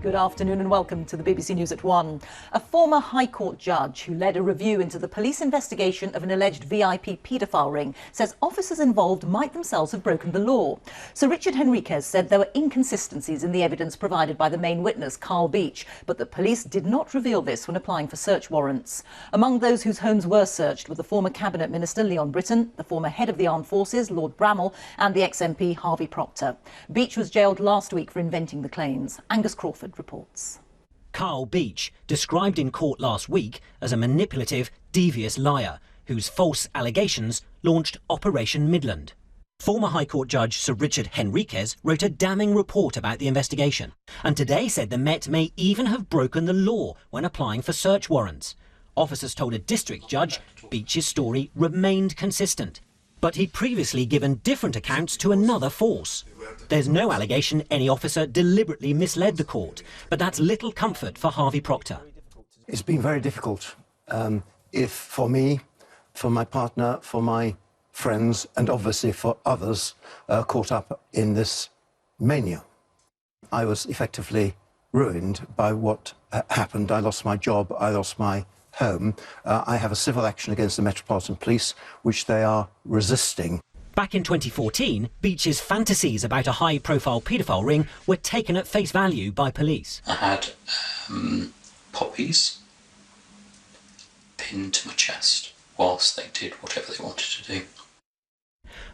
Good afternoon and welcome to the BBC News at 1. A former High Court judge who led a review into the police investigation of an alleged VIP paedophile ring says officers involved might themselves have broken the law. Sir Richard Henriquez said there were inconsistencies in the evidence provided by the main witness, Carl Beech, but the police did not reveal this when applying for search warrants. Among those whose homes were searched were the former Cabinet Minister R0bins0n, the former head of the Armed Forces, Lord Bramall, and the ex-MP Harvey Proctor. Beech was jailed last week for inventing the claims. Angus Crawford reports. Carl Beech, described in court last week as a manipulative, devious liar whose false allegations launched Operation Midland. Former High Court Judge Sir Richard Henriquez wrote a damning report about the investigation and today said the Met may even have broken the law when applying for search warrants. Officers told a district judge Beech's story remained consistent, but he'd previously given different accounts to another force. There's no allegation any officer deliberately misled the court, but that's little comfort for Harvey Proctor. It's been very difficult, if for me, for my partner, for my friends, and obviously for others caught up in this mania. I was effectively ruined by what happened. I lost my job, I lost my home. I have a civil action against the Metropolitan Police, which they are resisting. Back in 2014, Beech's fantasies about a high-profile paedophile ring were taken at face value by police. I had poppies pinned to my chest whilst they did whatever they wanted to do.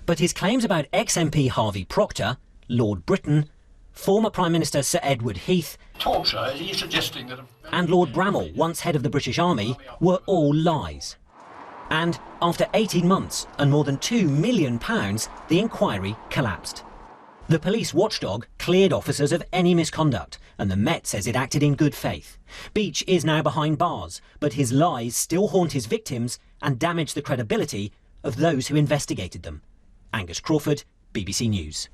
But his claims about ex-MP Harvey Proctor, Lord Britain, former Prime Minister Sir Edward Heath, torture, are you suggesting that and Lord Bramall, once head of the British Army, were all lies. And after 18 months and more than £2 million, the inquiry collapsed. The police watchdog cleared officers of any misconduct, and the Met says it acted in good faith. Beech is now behind bars, but his lies still haunt his victims and damage the credibility of those who investigated them. Angus Crawford, BBC News.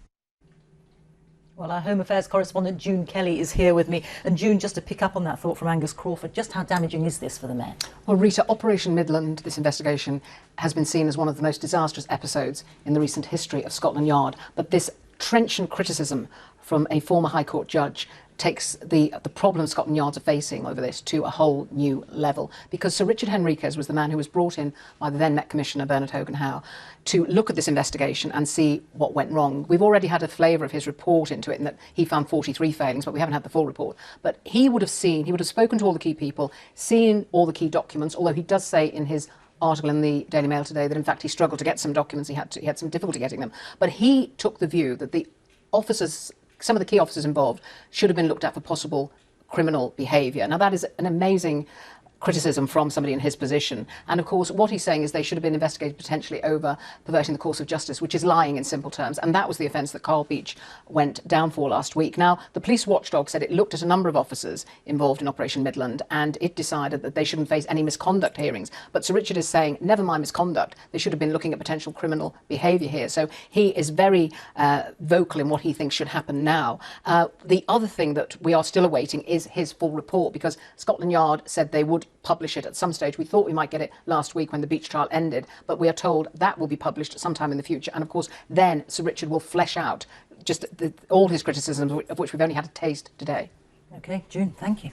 Well, our Home Affairs correspondent June Kelly is here with me. And June, just to pick up on that thought from Angus Crawford, just how damaging is this for the Met? Well, Rita, Operation Midland, this investigation, has been seen as one of the most disastrous episodes in the recent history of Scotland Yard. But this trenchant criticism from a former High Court judge takes the problem Scotland Yards are facing over this to a whole new level. Because Sir Richard Henriquez was the man who was brought in by the then Met Commissioner Bernard Hogan-Howe to look at this investigation and see what went wrong. We've already had a flavour of his report into it in that he found 43 failings, but we haven't had the full report. But he would have spoken to all the key people, seen all the key documents, although he does say in his article in the Daily Mail today that in fact he struggled to get some documents, he had some difficulty getting them. But he took the view that the officers, some of the key officers involved, should have been looked at for possible criminal behaviour. Now that is an amazing criticism from somebody in his position. And of course, what he's saying is they should have been investigated potentially over perverting the course of justice, which is lying in simple terms. And that was the offence that Carl Beech went down for last week. Now, the police watchdog said it looked at a number of officers involved in Operation Midland and it decided that they shouldn't face any misconduct hearings. But Sir Richard is saying, never mind misconduct, they should have been looking at potential criminal behaviour here. So he is very vocal in what he thinks should happen now. The other thing that we are still awaiting is his full report, because Scotland Yard said they would publish it at some stage. We thought we might get it last week when the Beech trial ended, but we are told that will be published sometime in the future. And of course, then Sir Richard will flesh out just all his criticisms, of which we've only had a taste today. OK, June, thank you.